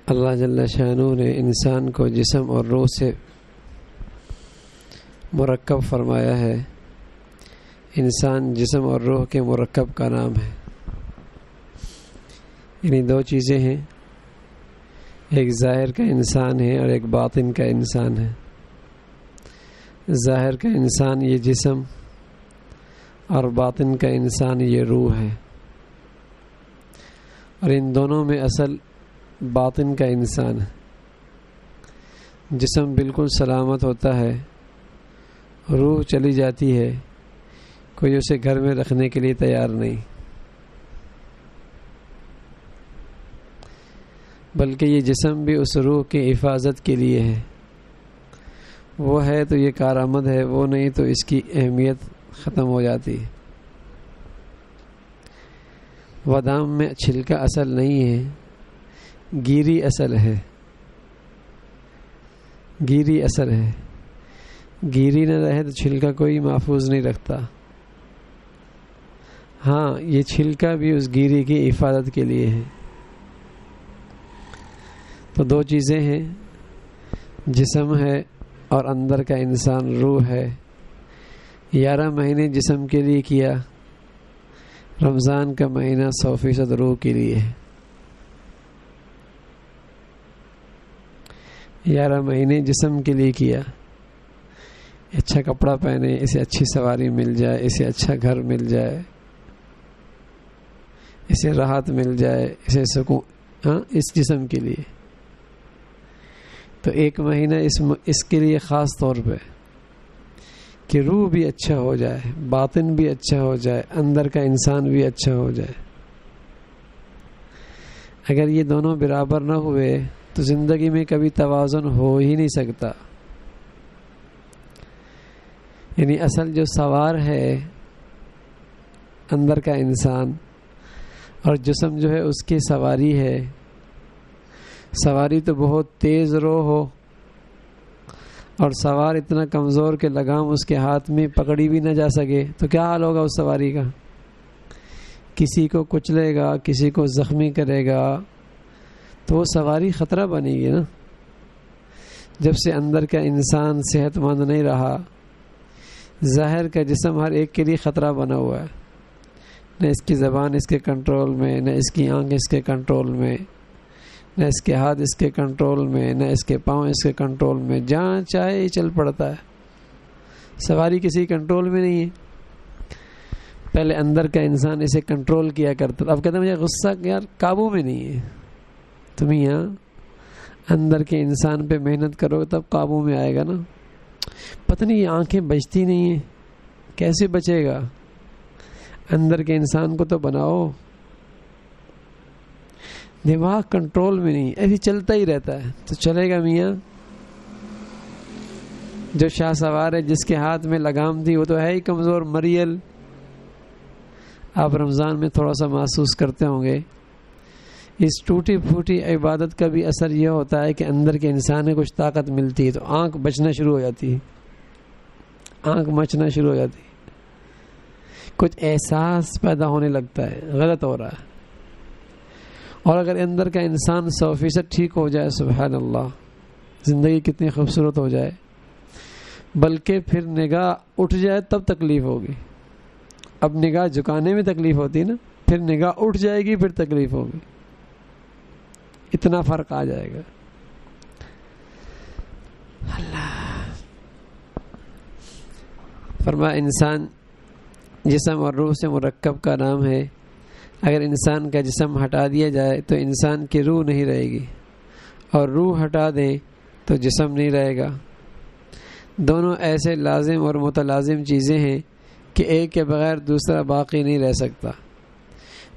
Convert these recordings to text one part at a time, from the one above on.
اللہ جل شانہ نے انسان کو جسم اور روح سے مرکب فرمایا ہے۔ انسان جسم اور روح کے مرکب کا نام ہے، یعنی دو چیزیں ہیں، ایک ظاہر کا انسان ہے اور ایک باطن کا انسان ہے۔ ظاہر کا انسان یہ جسم اور باطن کا انسان یہ روح ہے، اور ان دونوں میں اصل باطن کا انسان ہے۔ جسم بالکل سلامت ہوتا ہے، روح چلی جاتی ہے، کوئی اسے گھر میں رکھنے کے لیے تیار نہیں، بلکہ یہ جسم بھی اس روح کی حفاظت کے لیے ہے۔ وہ ہے تو یہ کارآمد ہے، وہ نہیں تو اس کی اہمیت ختم ہو جاتی ہے۔ بادام میں چھلکا اصل نہیں ہے، گیری اصل ہے، گیری اصل ہے۔ گیری نہ رہے تو چھلکا کوئی محفوظ نہیں رکھتا۔ ہاں، یہ چھلکا بھی اس گیری کی حفاظت کے لیے ہے۔ تو دو چیزیں ہیں، جسم ہے اور اندر کا انسان روح ہے۔ 11 مہینے جسم کے لیے کیا، رمضان کا مہینہ 100% روح کے لیے ہے۔ 11 مہینے جسم کے لیے کیا، اچھا کپڑا پہنے، اسے اچھی سواری مل جائے، اسے اچھا گھر مل جائے، اسے راحت مل جائے، اسے سکون، اس جسم کے لیے۔ تو 1 مہینہ اس کے لیے خاص طور پہ کہ روح بھی اچھا ہو جائے، باطن بھی اچھا ہو جائے، اندر کا انسان بھی اچھا ہو جائے۔ اگر یہ دونوں برابر نہ ہوئے تو زندگی میں کبھی توازن ہو ہی نہیں سکتا۔ یعنی اصل جو سوار ہے اندر کا انسان، اور جسم جو ہے اس کی سواری ہے۔ سواری تو بہت تیز رو ہو اور سوار اتنا کمزور کہ لگام اس کے ہاتھ میں پکڑی بھی نہ جا سکے تو کیا حال ہوگا اس سواری کا؟ کسی کو کچلے گا، کسی کو زخمی کرے گا، تو وہ سواری خطرہ بنے گی نا۔ جب سے اندر کا انسان صحت مند نہیں رہا، ظاہر کا جسم ہر ایک کے لیے خطرہ بنا ہوا ہے۔ نہ اس کی زبان اس کے کنٹرول میں، نہ اس کی آنکھ اس کے کنٹرول میں، نہ اس کے ہاتھ اس کے کنٹرول میں، نہ اس کے پاؤں اس کے کنٹرول میں، جہاں چاہے چل پڑتا ہے۔ سواری کسی کنٹرول میں نہیں ہے۔ پہلے اندر کا انسان اسے کنٹرول کیا کرتا تھا، اب کہتا ہے مجھے غصہ یار قابو میں نہیں ہے۔ تم یہاں اندر کے انسان پہ محنت کرو تب قابو میں آئے گا نا۔ پتہ نہیں یہ آنکھیں بچتی نہیں ہیں، کیسے بچے گا؟ اندر کے انسان کو تو بناؤ۔ دماغ کنٹرول میں نہیں، ایسے چلتا ہی رہتا ہے تو چلے گا میاں؟ جو شاہ سوار ہے، جس کے ہاتھ میں لگام تھی، وہ تو ہے ہی کمزور مریل۔ آپ رمضان میں تھوڑا سا محسوس کرتے ہوں گے، اس ٹوٹی پھوٹی عبادت کا بھی اثر یہ ہوتا ہے کہ اندر کے انسان میں کچھ طاقت ملتی ہے تو آنکھ بچنا شروع ہو جاتی ہے، آنکھ مچنا شروع ہو جاتی ہے، کچھ احساس پیدا ہونے لگتا ہے غلط ہو رہا ہے۔ اور اگر اندر کا انسان 100% ٹھیک ہو جائے، سبحان اللہ، زندگی کتنی خوبصورت ہو جائے۔ بلکہ پھر نگاہ اٹھ جائے تب تکلیف ہوگی۔ اب نگاہ جھکانے میں تکلیف ہوتی ہے نا، پھر نگاہ اٹھ جائے گی پھر تکلیف ہوگی، اتنا فرق آ جائے گا۔ اللہ فرما، انسان جسم اور روح سے مرکب کا نام ہے۔ اگر انسان کا جسم ہٹا دیا جائے تو انسان کی روح نہیں رہے گی، اور روح ہٹا دیں تو جسم نہیں رہے گا۔ دونوں ایسے لازم اور متلازم چیزیں ہیں کہ ایک کے بغیر دوسرا باقی نہیں رہ سکتا۔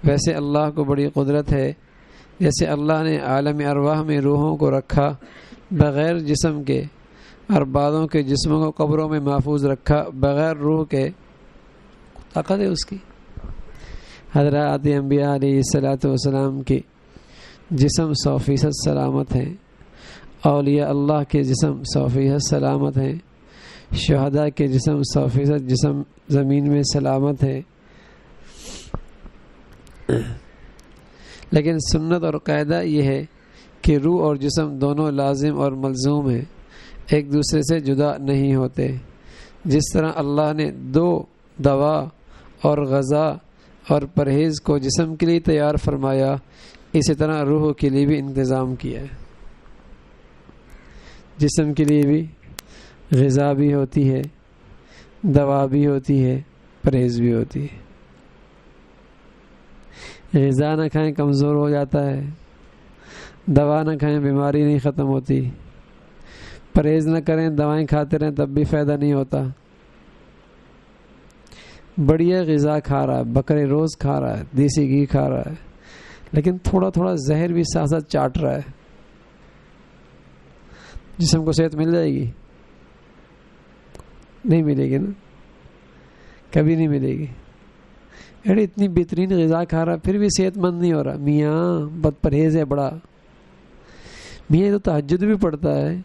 ویسے اللہ کو بڑی قدرت ہے، جیسے اللہ نے عالم ارواح میں روحوں کو رکھا بغیر جسم کے، اور بعضوں کے جسموں کو قبروں میں محفوظ رکھا بغیر روح کے۔ طاقت ہے اس کی۔ حضرات انبیاء علیہ الصلاۃ والسلام کے جسم 100% سلامت ہیں، اولیاء اللہ کے جسم 100% سلامت ہیں، شہداء کے جسم 100% جسم زمین میں سلامت ہیں۔ لیکن سنت اور قاعدہ یہ ہے کہ روح اور جسم دونوں لازم اور ملزوم ہیں، ایک دوسرے سے جدا نہیں ہوتے۔ جس طرح اللہ نے دو دوا اور غذا اور پرہیز کو جسم کے لیے تیار فرمایا، اسی طرح روح کے لیے بھی انتظام کیا ہے۔ جسم کے لیے بھی غذا بھی ہوتی ہے، دوا بھی ہوتی ہے، پرہیز بھی ہوتی ہے۔ غذا نہ کھائیں کمزور ہو جاتا ہے، دوا نہ کھائیں بیماری نہیں ختم ہوتی، پرہیز نہ کریں دوائیں کھاتے رہیں تب بھی فائدہ نہیں ہوتا۔ بڑھیا غذا کھا رہا ہے، بکرے روز کھا رہا ہے، دیسی گھی کھا رہا ہے، لیکن تھوڑا تھوڑا زہر بھی ساتھ ساتھ چاٹ رہا ہے، جسم کو صحت مل جائے گی؟ نہیں ملے گی نا، کبھی نہیں ملے گی۔ ارے اتنی بہترین غذا کھا رہا پھر بھی صحت مند نہیں ہو رہا، میاں بد پرہیز ہے بڑا۔ میاں تو تہجد بھی پڑھتا ہے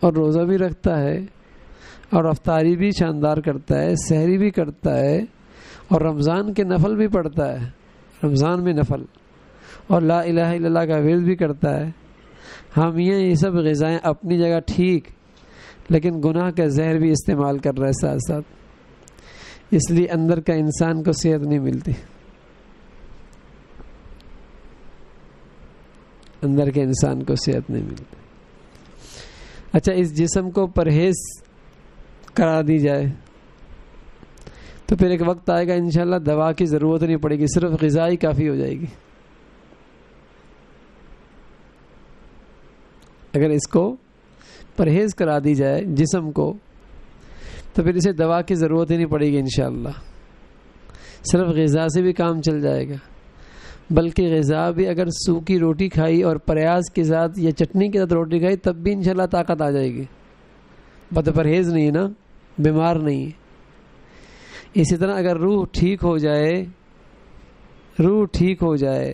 اور روزہ بھی رکھتا ہے اور افطاری بھی شاندار کرتا ہے، سحری بھی کرتا ہے اور رمضان کے نفل بھی پڑھتا ہے، رمضان میں نفل، اور لا الہ الا اللہ کا ورد بھی کرتا ہے۔ ہاں میاں یہ سب غذائیں اپنی جگہ ٹھیک، لیکن گناہ کا زہر بھی استعمال کر رہا ہے ساتھ ساتھ، اس لیے اندر کا انسان کو صحت نہیں ملتی، اندر کے انسان کو صحت نہیں ملتی۔ اچھا، اس جسم کو پرہیز کرا دی جائے تو پھر ایک وقت آئے گا انشاءاللہ دوا کی ضرورت نہیں پڑے گی، صرف غذا ہی کافی ہو جائے گی۔ اگر اس کو پرہیز کرا دی جائے جسم کو تو پھر اسے دوا کی ضرورت ہی نہیں پڑے گی انشاءاللہ، صرف غذا سے بھی کام چل جائے گا۔ بلکہ غذا بھی اگر سوکھی روٹی کھائی اور پیاز کے ساتھ یا چٹنی کے ساتھ روٹی کھائی تب بھی انشاءاللہ طاقت آ جائے گی، بد پرہیز نہیں ہے نا، بیمار نہیں ہے۔ اسی طرح اگر روح ٹھیک ہو جائے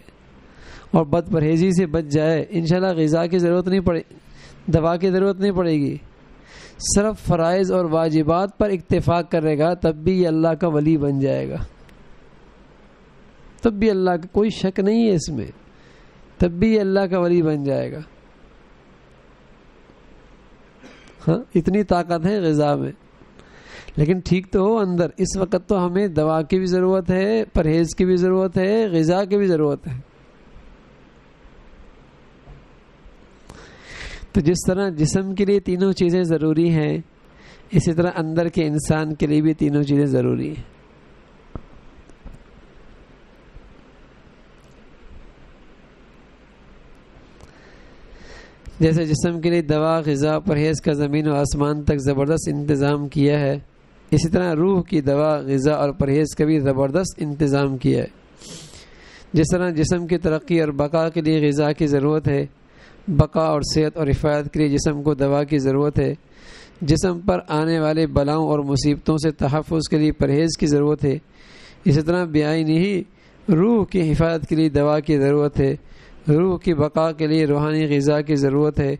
اور بد پرہیزی سے بچ جائے، انشاءاللہ غذا کی ضرورت نہیں پڑے، دوا کی ضرورت نہیں پڑے گی، صرف فرائض اور واجبات پر اکتفا کرے گا تب بھی یہ اللہ کا ولی بن جائے گا، تب بھی اللہ کا کوئی شک نہیں ہے اس میں، تب بھی یہ اللہ کا ولی بن جائے گا۔ ہاں اتنی طاقت ہے غذا میں، لیکن ٹھیک تو ہو اندر۔ اس وقت تو ہمیں دوا کی بھی ضرورت ہے، پرہیز کی بھی ضرورت ہے، غذا کی بھی ضرورت ہے۔ تو جس طرح جسم کے لیے تینوں چیزیں ضروری ہیں، اسی طرح اندر کے انسان کے لیے بھی تینوں چیزیں ضروری ہیں۔ جیسے جسم کے لیے دوا، غذا، پرہیز کا زمین و آسمان تک زبردست انتظام کیا ہے، اسی طرح روح کی دوا، غذا اور پرہیز کا بھی زبردست انتظام کیا ہے۔ جس طرح جسم کی ترقی اور بقا کے لیے غذا کی ضرورت ہے، بقا اور صحت اور حفاظت کے لیے جسم کو دوا کی ضرورت ہے، جسم پر آنے والے بلاؤں اور مصیبتوں سے تحفظ کے لیے پرہیز کی ضرورت ہے، اسی طرح بیائی ہی روح کی حفاظت کے لیے دوا کی ضرورت ہے، روح کی بقا کے لیے روحانی غذا کی ضرورت ہے،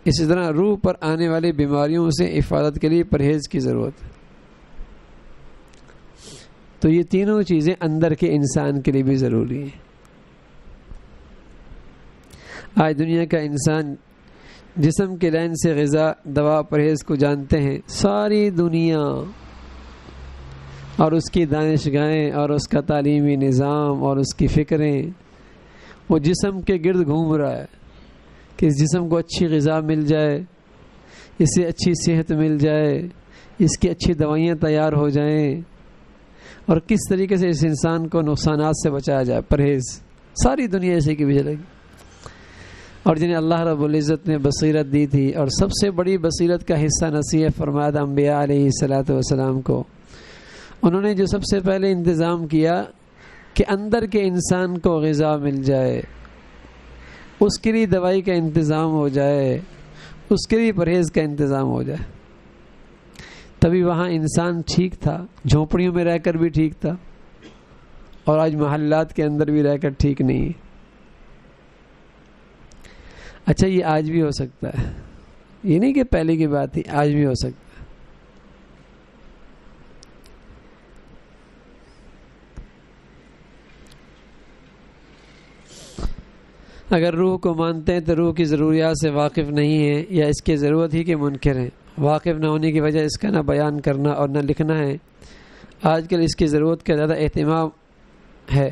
اسی طرح روح پر آنے والی بیماریوں سے حفاظت کے لیے پرہیز کی ضرورت ہے۔ تو یہ تینوں چیزیں اندر کے انسان کے لیے بھی ضروری ہیں۔ آج دنیا کا انسان جسم کے لائن سے غذا، دوا، پرہیز کو جانتے ہیں، ساری دنیا اور اس کی دانشگاہیں اور اس کا تعلیمی نظام اور اس کی فکریں وہ جسم کے گرد گھوم رہا ہے کہ اس جسم کو اچھی غذا مل جائے، اسے اچھی صحت مل جائے، اس کی اچھی دوائیاں تیار ہو جائیں، اور کس طریقے سے اس انسان کو نقصانات سے بچایا جائے، پرہیز۔ ساری دنیا اسی کی پیچھے لگی، اور جنہیں اللہ رب العزت نے بصیرت دی تھی، اور سب سے بڑی بصیرت کا حصہ نصیب فرمایا انبیاء علیہ الصلوۃ والسلام کو، انہوں نے جو سب سے پہلے انتظام کیا کہ اندر کے انسان کو غذا مل جائے، اس کے لیے دوائی کا انتظام ہو جائے، اس کے لیے پرہیز کا انتظام ہو جائے، تبھی وہاں انسان ٹھیک تھا، جھونپڑیوں میں رہ کر بھی ٹھیک تھا، اور آج محلات کے اندر بھی رہ کر ٹھیک نہیں ہے۔ اچھا، یہ آج بھی ہو سکتا ہے، یہ نہیں کہ پہلے کی بات تھی، آج بھی ہو سکتا ہے۔ اگر روح کو مانتے ہیں تو روح کی ضروریات سے واقف نہیں ہیں یا اس کی ضرورت ہی کے منکر ہیں. واقف نہ ہونے کی وجہ اس کا نہ بیان کرنا اور نہ لکھنا ہے. آج کل اس کی ضرورت کا زیادہ اہتمام ہے،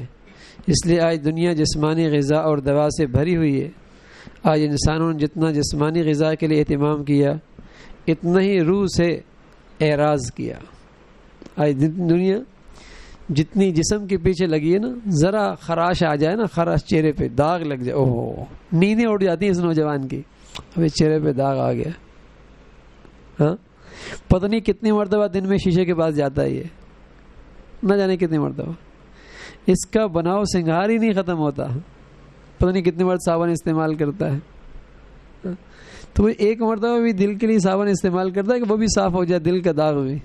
اس لیے آج دنیا جسمانی غذا اور دوا سے بھری ہوئی ہے. آج انسانوں نے جتنا جسمانی غذا کے لیے اہتمام کیا اتنا ہی روح سے اعراض کیا. آج دنیا جتنی جسم کے پیچھے لگی ہے نا، ذرا خراش آ جائے نا، خراش چہرے پہ داغ لگ جائے، اوہ نیندیں اڑ جاتی ہیں اس نوجوان کی. ابھی چہرے پہ داغ آ گیا. ہاں پتہ نہیں کتنی مرتبہ دن میں شیشے کے پاس جاتا ہے یہ، نہ جانے کتنی مرتبہ. اس کا بناؤ سنگار ہی نہیں ختم ہوتا. پتہ نہیں کتنی مرتبہ صابن استعمال کرتا ہے. تو وہ ایک مرتبہ بھی دل کے لیے صابن استعمال کرتا ہے کہ وہ بھی صاف ہو جائے دل کا داغ بھی.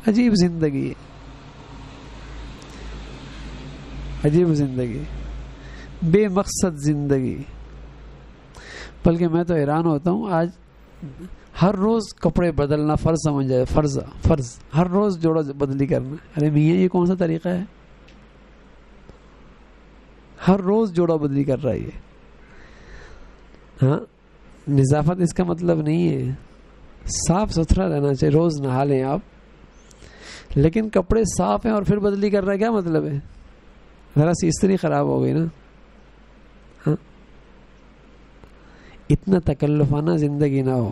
عجیب زندگی ہے، عجیب زندگی، بے مقصد زندگی. بلکہ میں تو حیران ہوتا ہوں، آج ہر روز کپڑے بدلنا فرض سمجھ جائے. فرض ہر روز جوڑا بدلی کرنا. ارے میاں یہ کون سا طریقہ ہے؟ ہر روز جوڑا بدلی کر رہا ہے یہ. ہاں نظافت اس کا مطلب نہیں ہے. صاف ستھرا رہنا چاہیے، روز نہا لیں آپ، لیکن کپڑے صاف ہیں اور پھر بدلی کر رہا ہے، کیا مطلب ہے؟ ذرا سی استری خراب ہو گئی نا. ہاں اتنا تکلفانہ زندگی نہ ہو.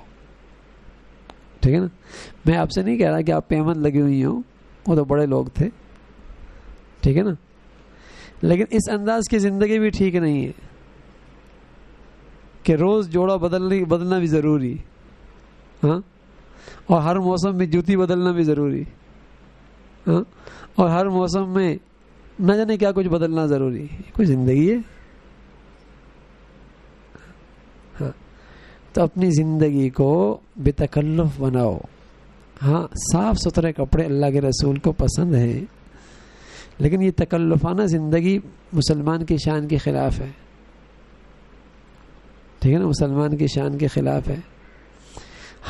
ٹھیک ہے نا. میں آپ سے نہیں کہہ رہا کہ آپ پیمند لگی ہوئی ہوں، وہ تو بڑے لوگ تھے. ٹھیک ہے نا. لیکن اس انداز کی زندگی بھی ٹھیک نہیں ہے کہ روز جوڑا بدلنا بھی ضروری. ہاں اور ہر موسم میں جوتی بدلنا بھی ضروری. ہاں اور ہر موسم میں نہ جانے کیا کچھ بدلنا ضروری. کوئی زندگی ہے؟ ہاں تو اپنی زندگی کو بے تکلف بناؤ. ہاں صاف ستھرے کپڑے اللہ کے رسول کو پسند ہیں، لیکن یہ تکلفانہ زندگی مسلمان کی شان کے خلاف ہے. ٹھیک ہے نا، مسلمان کی شان کے خلاف ہے.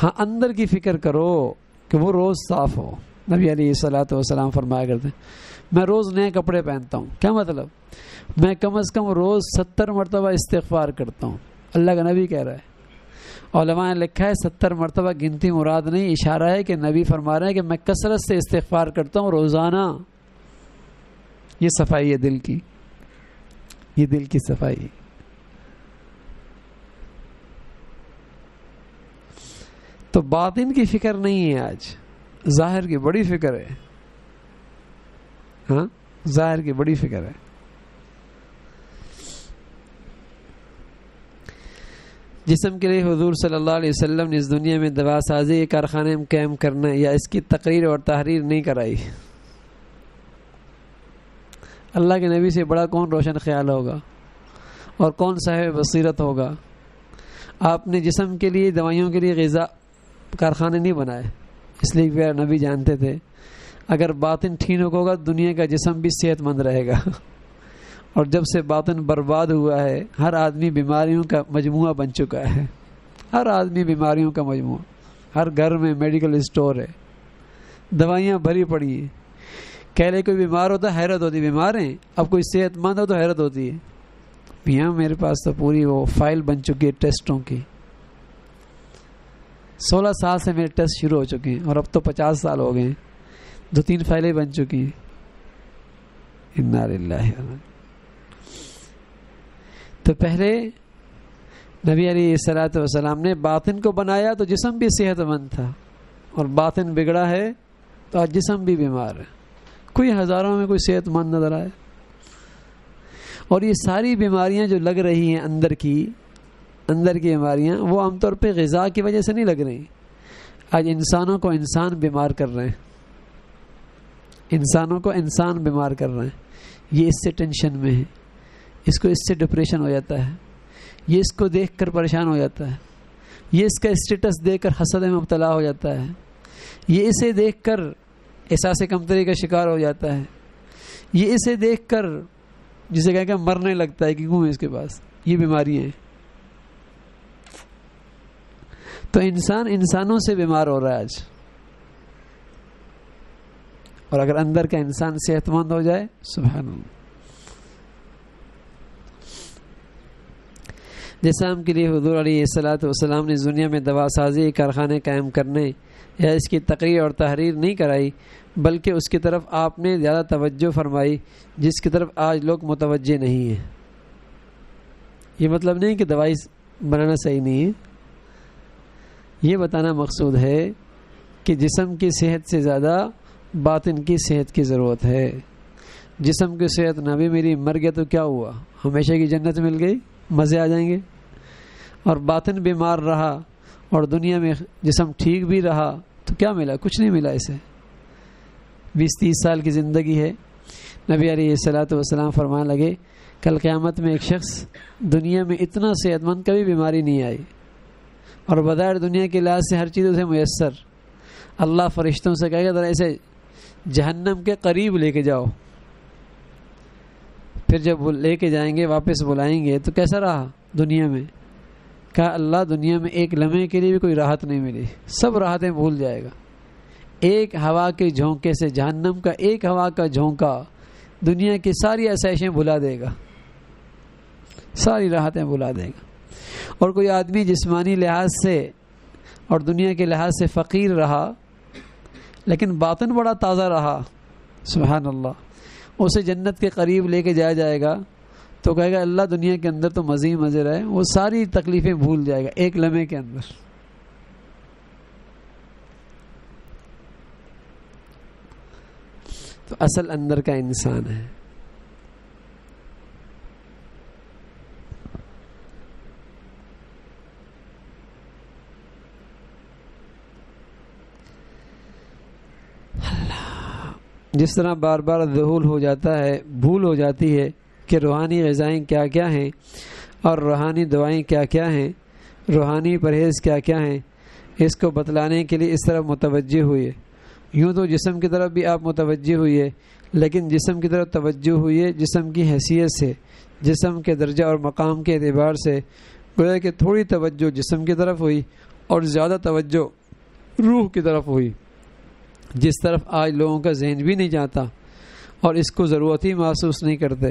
ہاں اندر کی فکر کرو کہ وہ روز صاف ہو. نبی علیہ الصلوۃ والسلام فرمایا کرتے ہیں میں روز نئے کپڑے پہنتا ہوں. کیا مطلب؟ میں کم از کم روز 70 مرتبہ استغفار کرتا ہوں. اللہ کا نبی کہہ رہا ہے. علماء نے لکھا ہے 70 مرتبہ گنتی مراد نہیں، اشارہ ہے کہ نبی فرما رہے ہیں کہ میں کثرت سے استغفار کرتا ہوں روزانہ. یہ صفائی ہے دل کی، یہ دل کی صفائی. تو باطن کی فکر نہیں ہے آج، ظاہر کی بڑی فکر ہے. ہاں ظاہر کی بڑی فکر ہے. جسم کے لیے حضور صلی اللہ علیہ وسلم نے اس دنیا میں دوا سازی کے کارخانے میں قائم کرنے یا اس کی تقریر اور تحریر نہیں کرائی. اللہ کے نبی سے بڑا کون روشن خیال ہوگا اور کون صاحب بصیرت ہوگا؟ آپ نے جسم کے لیے، دوائیوں کے لیے غذا کارخانے نہیں بنائے. اس لیے کہ نبی جانتے تھے اگر باطن ٹھیک ہوگا دنیا کا جسم بھی صحت مند رہے گا. اور جب سے باطن برباد ہوا ہے ہر آدمی بیماریوں کا مجموعہ بن چکا ہے. ہر آدمی بیماریوں کا مجموعہ. ہر گھر میں میڈیکل اسٹور ہے، دوائیاں بھری پڑی ہیں. کہہ لے کوئی بیمار ہوتا ہے حیرت ہوتی، بیمار ہیں. اب کوئی صحت مند ہو تو حیرت ہوتی ہے. یہاں میرے پاس تو پوری وہ فائل بن چکی ہے ٹیسٹوں کی. 16 سال سے میرے ٹیسٹ شروع ہو چکے ہیں اور اب تو 50 سال ہو گئے ہیں. 2-3 فائلیں بن چکی ہیں. انا للہ. تو پہلے نبی علیہ الصلوۃ والسلام نے باطن کو بنایا تو جسم بھی صحت مند تھا، اور باطن بگڑا ہے تو آج جسم بھی بیمار ہے. کوئی ہزاروں میں کوئی صحت مند نظر آئے. اور یہ ساری بیماریاں جو لگ رہی ہیں اندر کی بیماریاں، وہ عام طور پہ غذا کی وجہ سے نہیں لگ رہی. آج انسانوں کو انسان بیمار کر رہے ہیں. انسانوں کو انسان بیمار کر رہے ہیں. یہ اس سے ٹینشن میں ہے، اس کو اس سے ڈپریشن ہو جاتا ہے، یہ اس کو دیکھ کر پریشان ہو جاتا ہے، یہ اس کا اسٹیٹس دیکھ کر حسد میں مبتلا ہو جاتا ہے، یہ اسے دیکھ کر احساس کمتری کا شکار ہو جاتا ہے، یہ اسے دیکھ کر جسے کہہ کہ مرنے لگتا ہے کہ کیوں ہے اس کے پاس. یہ بیماریاں ہیں. تو انسان انسانوں سے بیمار ہو رہا ہے آج. اور اگر اندر کا انسان صحت مند ہو جائے، سبحان اللہ. جسم کے لیے حضور علیہ الصلوۃ والسلام نے دنیا میں دوا سازی کارخانے قائم کرنے یا اس کی تقریر اور تحریر نہیں کرائی، بلکہ اس کی طرف آپ نے زیادہ توجہ فرمائی جس کی طرف آج لوگ متوجہ نہیں ہیں۔ یہ مطلب نہیں کہ دوائی بنانا صحیح نہیں ہے، یہ بتانا مقصود ہے کہ جسم کی صحت سے زیادہ باطن کی صحت کی ضرورت ہے۔ جسم کی صحت نہ بھی میری، مر گیا تو کیا ہوا، ہمیشہ کی جنت مل گئی، مزے آ جائیں گے، اور باطن بیمار رہا اور دنیا میں جسم ٹھیک بھی رہا تو کیا ملا؟ کچھ نہیں ملا اسے۔ 20-30 سال کی زندگی ہے۔ نبی علیہ الصلوۃ والسلام فرمانے لگے کل قیامت میں ایک شخص دنیا میں اتنا صحت مند کبھی بیماری نہیں آئی اور بظاہر دنیا کے لحاظ سے ہر چیز اسے میسر، اللہ فرشتوں سے کہے گا ذرا اسے جہنم کے قریب لے کے جاؤ، پھر جب لے کے جائیں گے واپس بلائیں گے تو کیسا رہا دنیا میں؟ کہا اللہ دنیا میں ایک لمحے کے لیے بھی کوئی راحت نہیں ملی، سب راحتیں بھول جائے گا، ایک ہوا کے جھونکے سے، جہنم کا ایک ہوا کا جھونکا دنیا کی ساری آسائشیں بھلا دے گا، ساری راحتیں بھلا دے گا۔ اور کوئی آدمی جسمانی لحاظ سے اور دنیا کے لحاظ سے فقیر رہا لیکن باطن بڑا تازہ رہا، سبحان اللہ، اسے جنت کے قریب لے کے جایا جائے گا تو کہے گا اللہ دنیا کے اندر تو مزے ہی مزے رہے، وہ ساری تکلیفیں بھول جائے گا ایک لمحے کے اندر۔ تو اصل اندر کا انسان ہے۔ جس طرح بار بار ذہول ہو جاتا ہے، بھول ہو جاتی ہے کہ روحانی غذائیں کیا کیا ہیں اور روحانی دوائیں کیا کیا ہیں، روحانی پرہیز کیا کیا ہیں، اس کو بتلانے کے لیے اس طرف متوجہ ہوئے۔ یوں تو جسم کی طرف بھی آپ متوجہ ہوئے، لیکن جسم کی طرف توجہ ہوئے جسم کی حیثیت سے، جسم کے درجہ اور مقام کے اعتبار سے، گویا کہ تھوڑی توجہ جسم کی طرف ہوئی اور زیادہ توجہ روح کی طرف ہوئی، جس طرف آج لوگوں کا ذہن بھی نہیں جاتا اور اس کو ضرورت ہی محسوس نہیں کرتے۔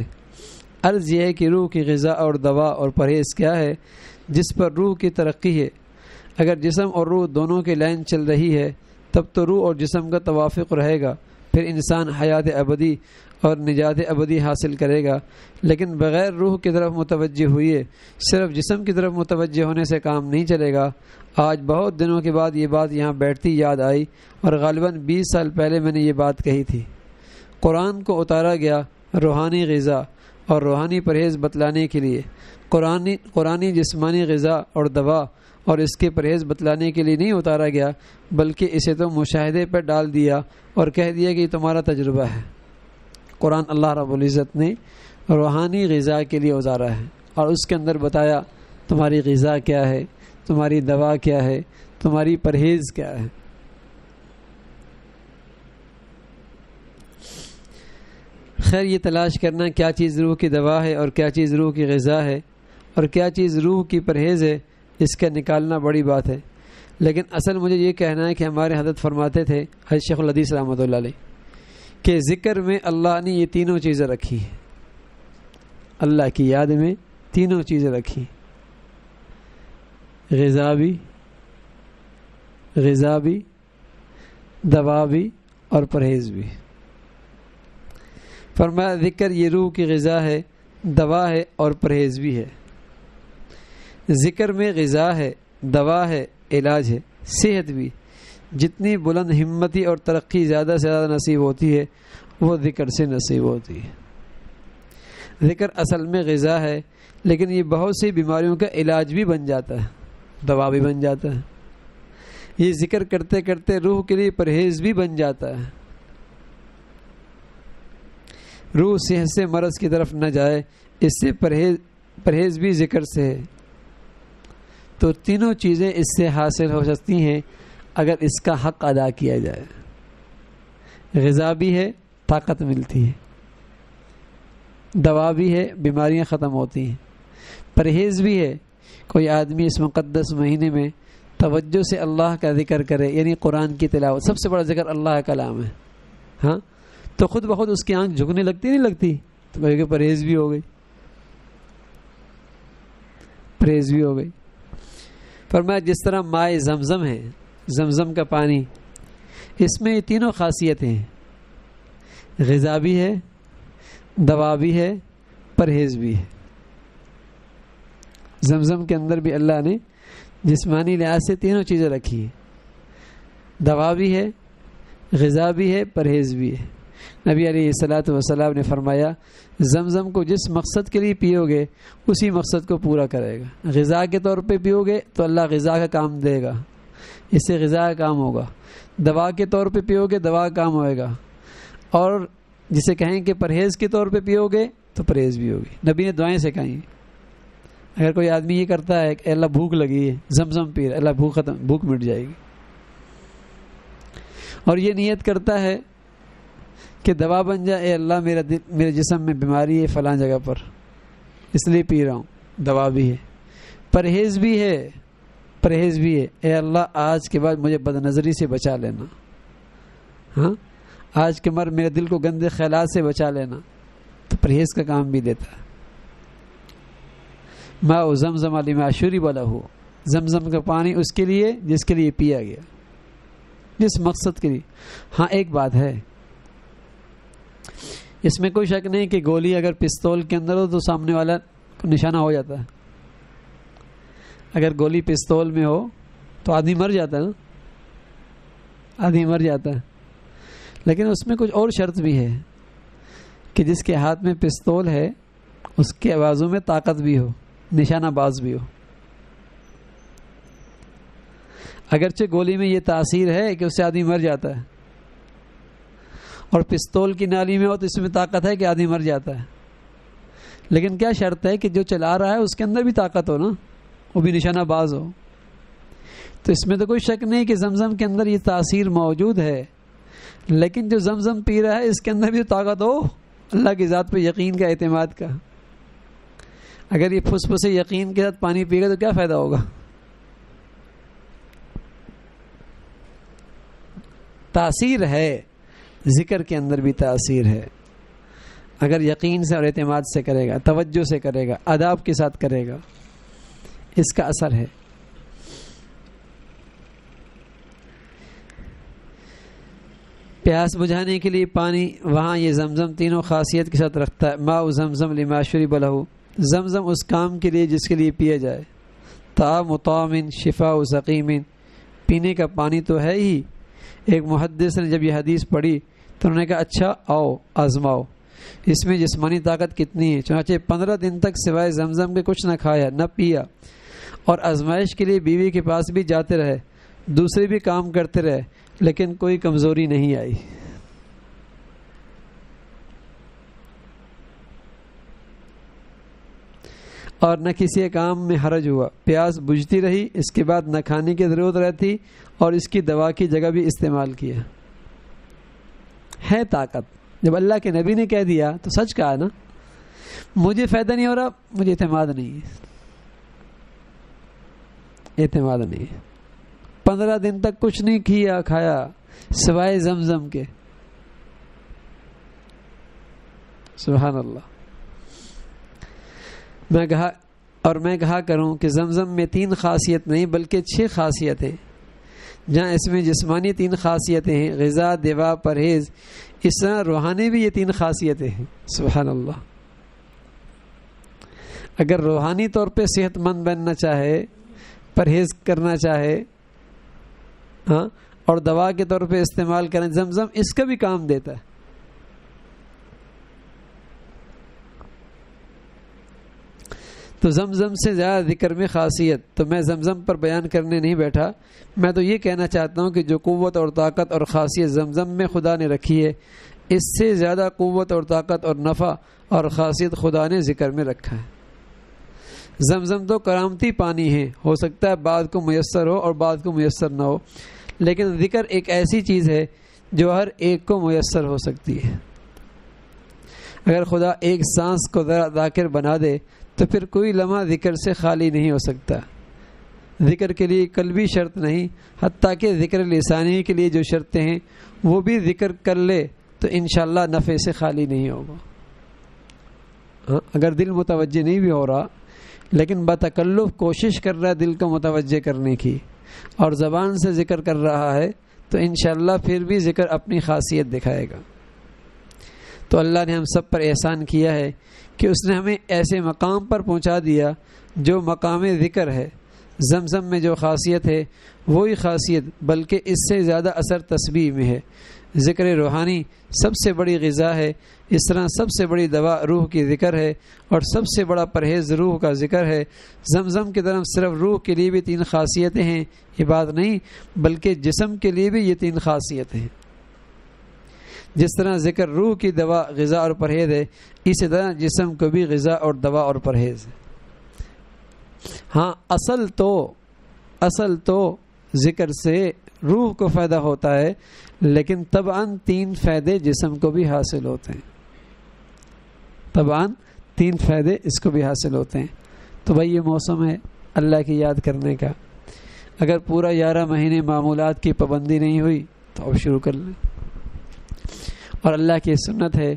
عرض یہ ہے کہ روح کی غذا اور دوا اور پرہیز کیا ہے جس پر روح کی ترقی ہے۔ اگر جسم اور روح دونوں کی لائن چل رہی ہے تب تو روح اور جسم کا توافق رہے گا، پھر انسان حیات ابدی اور نجات ابدی حاصل کرے گا۔ لیکن بغیر روح کی طرف متوجہ ہوئے صرف جسم کی طرف متوجہ ہونے سے کام نہیں چلے گا۔ آج بہت دنوں کے بعد یہ بات یہاں بیٹھتی یاد آئی، اور غالباً 20 سال پہلے میں نے یہ بات کہی تھی۔ قرآن کو اتارا گیا روحانی غذا اور روحانی پرہیز بتلانے کے لیے، قرآنی جسمانی غذا اور دوا اور اس کے پرہیز بتلانے کے لیے نہیں اتارا گیا، بلکہ اسے تو مشاہدے پر ڈال دیا اور کہہ دیا کہ یہ تمہارا تجربہ ہے۔ قرآن اللہ رب العزت نے روحانی غذا کے لیے اتارا ہے اور اس کے اندر بتایا تمہاری غذا کیا ہے، تمہاری دوا کیا ہے، تمہاری پرہیز کیا ہے۔ خیر، یہ تلاش کرنا کیا چیز روح کی دوا ہے اور کیا چیز روح کی غذا ہے اور کیا چیز روح کی پرہیز ہے، اس کا نکالنا بڑی بات ہے۔ لیکن اصل مجھے یہ کہنا ہے کہ ہمارے حضرت فرماتے تھے حضرت شیخ الحدیث رحمۃ اللہ علیہ کہ ذکر میں اللہ نے یہ تینوں چیزیں رکھی ہیں، اللہ کی یاد میں تینوں چیزیں رکھی، غذا بھی، دوا بھی اور پرہیز بھی۔ فرمایا ذکر یہ روح کی غذا ہے، دوا ہے اور پرہیز بھی ہے۔ ذکر میں غذا ہے، دوا ہے، علاج ہے، صحت بھی۔ جتنی بلند ہمتی اور ترقی زیادہ سے زیادہ نصیب ہوتی ہے وہ ذکر سے نصیب ہوتی ہے۔ ذکر اصل میں غذا ہے، لیکن یہ بہت سی بیماریوں کا علاج بھی بن جاتا ہے، دوا بھی بن جاتا ہے۔ یہ ذکر کرتے کرتے روح کے لیے پرہیز بھی بن جاتا ہے۔ روح صحت سے مرض کی طرف نہ جائے، اس سے پرہیز بھی ذکر سے ہے۔ تو تینوں چیزیں اس سے حاصل ہو سکتی ہیں اگر اس کا حق ادا کیا جائے۔ غذا بھی ہے، طاقت ملتی ہے، دوا بھی ہے، بیماریاں ختم ہوتی ہیں، پرہیز بھی ہے۔ کوئی آدمی اس مقدس مہینے میں توجہ سے اللہ کا ذکر کرے، یعنی قرآن کی تلاوت، سب سے بڑا ذکر اللہ کا کلام ہے، ہاں، تو خود بخود اس کی آنکھ جھکنے لگتی نہیں لگتی؟ تو کہ پرہیز بھی ہو گئی۔ پرہیز بھی ہو گئی۔ فرمایا جس طرح مائے زمزم ہے، زمزم کا پانی، اس میں یہ تینوں خاصیتیں ہیں، غذا بھی ہے، دوا بھی ہے، پرہیز بھی ہے۔ زمزم کے اندر بھی اللہ نے جسمانی لحاظ سے تینوں چیزیں رکھی ہیں، دوا بھی ہے، غذا بھی ہے، پرہیز بھی ہے۔ نبی علیہ الصلوۃ والسلام نے فرمایا زمزم کو جس مقصد کے لیے پیو گے اسی مقصد کو پورا کرے گا۔ غذا کے طور پہ پیو گے تو اللہ غذا کا کام دے گا، اس سے غذا کا کام ہوگا۔ دوا کے طور پہ پیو گے دوا کا کام ہوئے گا، اور جسے کہیں کہ پرہیز کے طور پہ پیو گے تو پرہیز بھی ہوگی۔ نبی نے دعائیں سکھائیں، اگر کوئی آدمی یہ کرتا ہے کہ اللہ بھوک لگی ہے زمزم پی رہا، اللہ بھوک مٹ جائے گی، اور یہ نیت کرتا ہے کہ دوا بن جائے، اے اللہ میرے جسم میں بیماری ہے فلاں جگہ پر اس لیے پی رہا ہوں، دوا بھی ہے، پرہیز بھی ہے، پرہیز بھی ہے، اے اللہ آج کے بعد مجھے بد نظری سے بچا لینا، ہاں آج کے بعد میرے دل کو گندے خیالات سے بچا لینا، تو پرہیز کا کام بھی دیتا ہے۔ ماء زمزم لما شرب لہ، زمزم کا پانی اس کے لیے جس کے لیے پیا گیا، جس مقصد کے لیے۔ ہاں ایک بات ہے، اس میں کوئی شک نہیں کہ گولی اگر پستول کے اندر ہو تو سامنے والا نشانہ ہو جاتا ہے، اگر گولی پستول میں ہو تو آدمی مر جاتا ہے نا، آدمی مر جاتا ہے، لیکن اس میں کچھ اور شرط بھی ہے کہ جس کے ہاتھ میں پستول ہے اس کے بازو میں طاقت بھی ہو، نشانہ باز بھی ہو۔ اگرچہ گولی میں یہ تاثیر ہے کہ اس سے آدمی مر جاتا ہے، اور پستول کی نالی میں ہو تو اس میں طاقت ہے کہ آدمی مر جاتا ہے، لیکن کیا شرط ہے کہ جو چلا رہا ہے اس کے اندر بھی طاقت ہو نا، وہ بھی نشانہ باز ہو۔ تو اس میں تو کوئی شک نہیں کہ زمزم کے اندر یہ تاثیر موجود ہے، لیکن جو زمزم پی رہا ہے اس کے اندر بھی طاقت ہو، اللہ کی ذات پہ یقین کا، اعتماد کا۔ اگر یہ پھس پھسے یقین کے ساتھ پانی پی گا تو کیا فائدہ ہوگا؟ تاثیر ہے، ذکر کے اندر بھی تاثیر ہے، اگر یقین سے اور اعتماد سے کرے گا، توجہ سے کرے گا، آداب کے ساتھ کرے گا، اس کا اثر ہے۔ پیاس بجھانے کے لیے پانی وہاں یہ زمزم تینوں خاصیت کے ساتھ رکھتا ہے۔ ماء زمزم لما شرب لہ، زمزم اس کام کے لیے جس کے لیے پیا جائے۔ طعام طعام شفاء سقیم، پینے کا پانی تو ہے ہی۔ ایک محدث نے جب یہ حدیث پڑھی تو انہوں نے کہا اچھا آؤ آزماؤ اس میں جسمانی طاقت کتنی ہے۔ چنانچہ 15 دن تک سوائے زمزم کے کچھ نہ کھایا نہ پیا، اور آزمائش کے لیے بیوی کے پاس بھی جاتے رہے، دوسرے بھی کام کرتے رہے، لیکن کوئی کمزوری نہیں آئی۔ اور نہ کسی کام میں حرج ہوا، پیاس بجھتی رہی، اس کے بعد نہ کھانے کی ضرورت رہتی، اور اس کی دوا کی جگہ بھی استعمال کیا۔ ہے طاقت، جب اللہ کے نبی نے کہہ دیا تو سچ کہا نا، مجھے فائدہ نہیں ہو رہا، مجھے اعتماد نہیں ہے، اعتماد نہیں ہے۔ 15 دن تک کچھ نہیں کیا کھایا سوائے زمزم کے، سبحان اللہ۔ میں کہا کروں کہ زمزم میں 3 خاصیت نہیں بلکہ 6 خاصیتیں، جہاں اس میں جسمانی 3 خاصیتیں ہیں، غذا، دوا، پرہیز، اس طرح روحانی بھی یہ 3 خاصیتیں ہیں، سبحان اللہ۔ اگر روحانی طور پہ صحت مند بننا چاہے، پرہیز کرنا چاہے، ہاں، اور دوا کے طور پہ استعمال کریں، زمزم اس کا بھی کام دیتا ہے۔ تو زمزم سے زیادہ ذکر میں خاصیت تو میں زمزم پر بیان کرنے نہیں بیٹھا، میں تو یہ کہنا چاہتا ہوں کہ جو قوت اور طاقت اور خاصیت زمزم میں خدا نے رکھی ہے، اس سے زیادہ قوت اور طاقت اور نفع اور خاصیت خدا نے ذکر میں رکھا ہے۔ زمزم تو کرامتی پانی ہے، ہو سکتا ہے بعض کو میسر ہو اور بعض کو میسر نہ ہو، لیکن ذکر ایک ایسی چیز ہے جو ہر ایک کو میسر ہو سکتی ہے۔ اگر خدا ایک سانس کو ذاکر بنا دے تو پھر کوئی لمحہ ذکر سے خالی نہیں ہو سکتا۔ ذکر کے لیے قلبی شرط نہیں، حتیٰ کہ ذکر لسانی کے لیے جو شرطیں ہیں وہ بھی ذکر کر لے تو انشاءاللہ نفع سے خالی نہیں ہوگا۔ اگر دل متوجہ نہیں بھی ہو رہا لیکن بتکلف کوشش کر رہا ہے دل کو متوجہ کرنے کی اور زبان سے ذکر کر رہا ہے تو انشاءاللہ پھر بھی ذکر اپنی خاصیت دکھائے گا۔ تو اللہ نے ہم سب پر احسان کیا ہے کہ اس نے ہمیں ایسے مقام پر پہنچا دیا جو مقام ذکر ہے۔ زمزم میں جو خاصیت ہے وہی خاصیت بلکہ اس سے زیادہ اثر تسبیح میں ہے۔ ذکر روحانی سب سے بڑی غذا ہے، اس طرح سب سے بڑی دوا روح کی ذکر ہے اور سب سے بڑا پرہیز روح کا ذکر ہے۔ زمزم کی طرف صرف روح کے لیے بھی 3 خاصیتیں ہیں، یہ بات نہیں بلکہ جسم کے لیے بھی یہ 3 خاصیتیں ہیں۔ جس طرح ذکر روح کی دوا غذا اور پرہیز ہے، اسی طرح جسم کو بھی غذا اور دوا اور پرہیز ہے۔ ہاں اصل تو ذکر سے روح کو فائدہ ہوتا ہے، لیکن طبعاً 3 فائدے جسم کو بھی حاصل ہوتے ہیں، طبعاً 3 فائدے اس کو بھی حاصل ہوتے ہیں۔ تو بھائی یہ موسم ہے اللہ کی یاد کرنے کا۔ اگر پورا 11 مہینے معمولات کی پابندی نہیں ہوئی تو اب شروع کر لیں۔ اور اللہ کی سنت ہے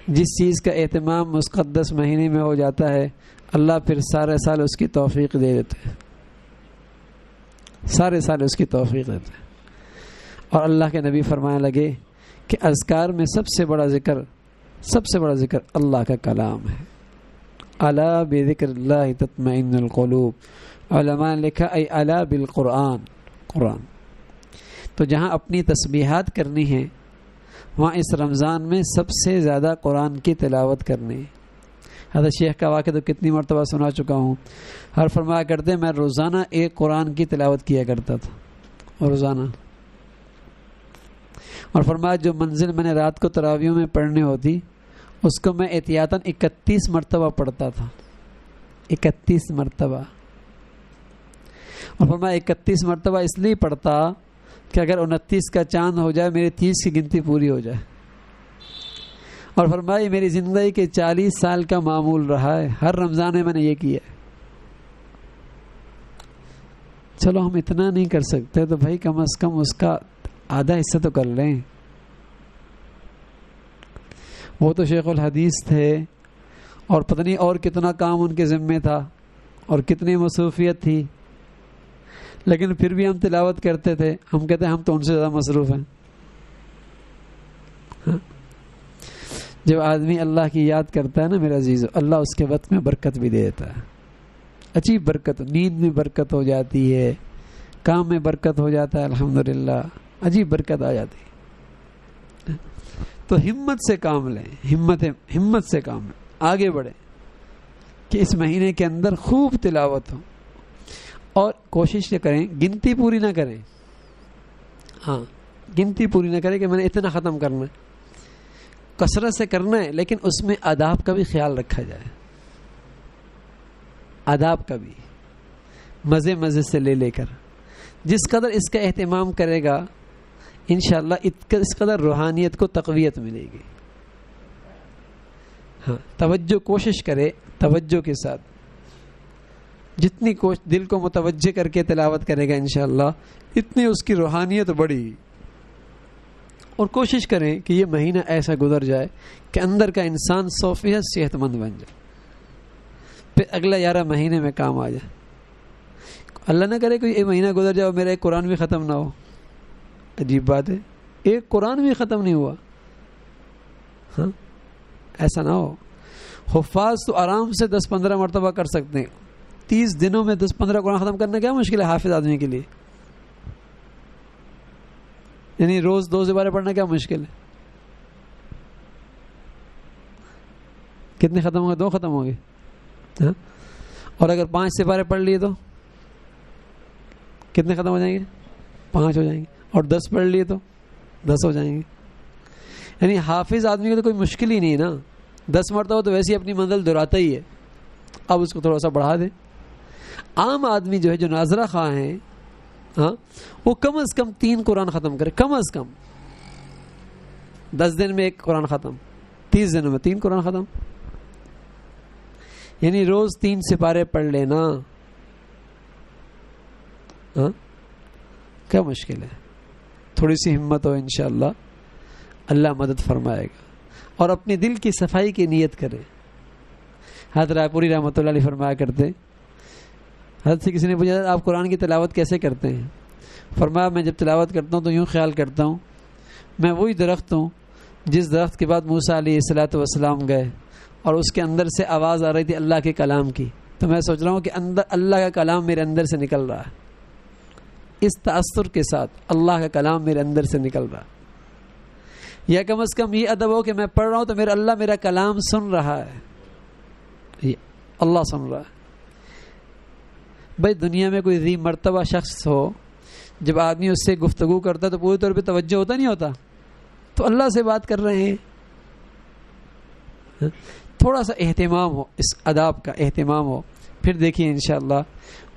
جس چیز کا اہتمام مقدس مہینے میں ہو جاتا ہے اللہ پھر سارے سال اس کی توفیق دے دیتے ہیں، سارے سال اس کی توفیق دیتے ہیں۔ اور اللہ کے نبی فرمانے لگے کہ اذکار میں سب سے بڑا ذکر اللہ کا کلام ہے۔ الا بذکر اللہ تطمئن القلوب، علماء نے لکھا ای الا بالقرآن، قرآن۔ تو جہاں اپنی تسبیحات کرنی ہے وہاں اس رمضان میں سب سے زیادہ قرآن کی تلاوت کرنی ہے۔ حضرت شیخ کا واقعہ تو کتنی مرتبہ سنا چکا ہوں، ہر فرمایا کرتے میں روزانہ ایک قرآن کی تلاوت کیا کرتا تھا، روزانہ۔ اور فرمایا جو منزل میں نے رات کو تراویحوں میں پڑھنی ہوتی اس کو میں احتیاطاً 31 مرتبہ پڑھتا تھا، 31 مرتبہ۔ اور فرمایا 31 مرتبہ اس لیے پڑھتا کہ اگر 29 کا چاند ہو جائے میری 30 کی گنتی پوری ہو جائے۔ اور فرمایا میری زندگی کے 40 سال کا معمول رہا ہے، ہر رمضان میں نے یہ کیا ہے۔ چلو ہم اتنا نہیں کر سکتے تو بھائی کم از کم اس کا آدھا حصہ تو کر لیں۔ وہ تو شیخ الحدیث تھے اور پتہ نہیں اور کتنا کام ان کے ذمے تھا اور کتنی مصروفیت تھی، لیکن پھر بھی ہم تلاوت کرتے تھے۔ ہم کہتے ہیں ہم تو ان سے زیادہ مصروف ہیں۔ جب آدمی اللہ کی یاد کرتا ہے نا میرا عزیز، اللہ اس کے وقت میں برکت بھی دے دیتا ہے، عجیب برکت، نیند میں برکت ہو جاتی ہے، کام میں برکت ہو جاتا ہے، الحمدللہ عجیب برکت آ جاتی ہے۔ تو ہمت سے کام لیں، ہمت سے کام لیں، آگے بڑھیں کہ اس مہینے کے اندر خوب تلاوت ہو، اور کوشش یہ کریں گنتی پوری نہ کریں۔ ہاں گنتی پوری نہ کریں کہ میں نے اتنا ختم کرنا ہے، کثرت سے کرنا ہے، لیکن اس میں آداب کا بھی خیال رکھا جائے، آداب کا بھی مزے سے لے کر۔ جس قدر اس کا اہتمام کرے گا انشاءاللہ اس قدر روحانیت کو تقویت ملے گی۔ ہاں توجہ کوشش کرے، توجہ کے ساتھ جتنی دل کو متوجہ کر کے تلاوت کرے گا انشاءاللہ اتنی اس کی روحانیت بڑھی۔ اور کوشش کریں کہ یہ مہینہ ایسا گزر جائے کہ اندر کا انسان 100% صحت مند بن جائے، پھر اگلا 11 مہینے میں کام آ جائے۔ اللہ نہ کرے کوئی ایک مہینہ گزر جائے اور میرا ایک قرآن بھی ختم نہ ہو، عجیب بات ہے، ایک قرآن بھی ختم نہیں ہوا۔ ہاں ایسا نہ ہو۔ حفاظ تو آرام سے 10-15 مرتبہ کر سکتے ہیں، 30 دنوں میں 10-15 قرآن ختم کرنا کیا مشکل ہے حافظ آدمی کے لیے؟ یعنی روز 2 سپارے پڑھنا کیا مشکل ہے؟ کتنے ختم ہوں گے؟ 2 ختم ہوں گے۔ ہاں؟ اور اگر 5 سپارے پڑھ لیے تو کتنے ختم ہو جائیں گے؟ 5 ہو جائیں گے۔ اور 10 پڑھ لیے تو 10 ہو جائیں گے۔ یعنی حافظ آدمی کو تو کوئی مشکل ہی نہیں نا، 10 مرتبہ تو ویسے ہی اپنی منزل دہراتا ہی ہے، اب اس کو تھوڑا سا بڑھا دیں۔ عام آدمی جو ہے جو ناظرہ خواہ ہیں، ہاں وہ کم از کم 3 قرآن ختم کرے، کم از کم 10 دن میں 1 قرآن ختم، 30 دنوں میں 3 قرآن ختم، یعنی روز 3 سپارے پڑھ لینا۔ ہاں کیا مشکل ہے؟ تھوڑی سی ہمت ہو انشاءاللہ اللہ مدد فرمائے گا۔ اور اپنے دل کی صفائی کی نیت کرے۔ حضرت رائے پوری رحمۃ اللہ علیہ فرمایا کرتے حضرت سے کسی نے پوچھا آپ قرآن کی تلاوت کیسے کرتے ہیں؟ فرمایا میں جب تلاوت کرتا ہوں تو یوں خیال کرتا ہوں میں وہی درخت ہوں جس درخت کے بعد موسیٰ علیہ الصلوۃ والسلام گئے اور اس کے اندر سے آواز آ رہی تھی اللہ کے کلام کی، تو میں سوچ رہا ہوں کہ اندر اللہ کا کلام میرے اندر سے نکل رہا ہے، اس تأثر کے ساتھ اللہ کا کلام میرے اندر سے نکل رہا ہے، یا کم از کم یہ ادب ہو کہ میں پڑھ رہا ہوں تو میرا اللہ میرا کلام سن رہا ہے، یہ اللہ سن رہا ہے۔ بھائی دنیا میں کوئی ذی مرتبہ شخص ہو، جب آدمی اس سے گفتگو کرتا تو پوری طور پہ توجہ ہوتا نہیں ہوتا، تو اللہ سے بات کر رہے ہیں، تھوڑا سا اہتمام ہو، اس اداب کا اہتمام ہو، پھر دیکھیے انشاءاللہ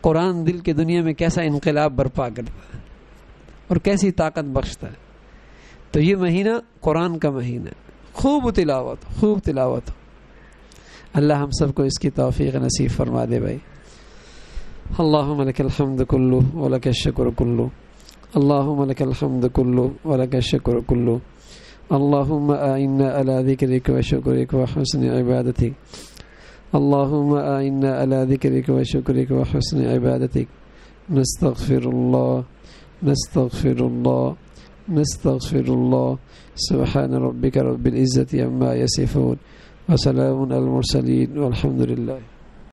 قرآن دل کی دنیا میں کیسا انقلاب برپا کرتا ہے اور کیسی طاقت بخشتا ہے۔ تو یہ مہینہ قرآن کا مہینہ، خوب تلاوت، اللہ ہم سب کو اس کی توفیق نصیب فرما دے بھائی۔ اللہم لک الحمد کلہ ولک الشکر کلہ، اللہم لک الحمد کلہ ولک الشکر کلہ، اللہم اعنا علی ذکرک و شکرک و حسن عبادتک، اللہم اعنا علی ذکرک و شکرک و حسن عبادتک، نستغفر اللہ سبحان ربک رب العزة عما یصفون وسلام علی المرسلین والحمد للہ۔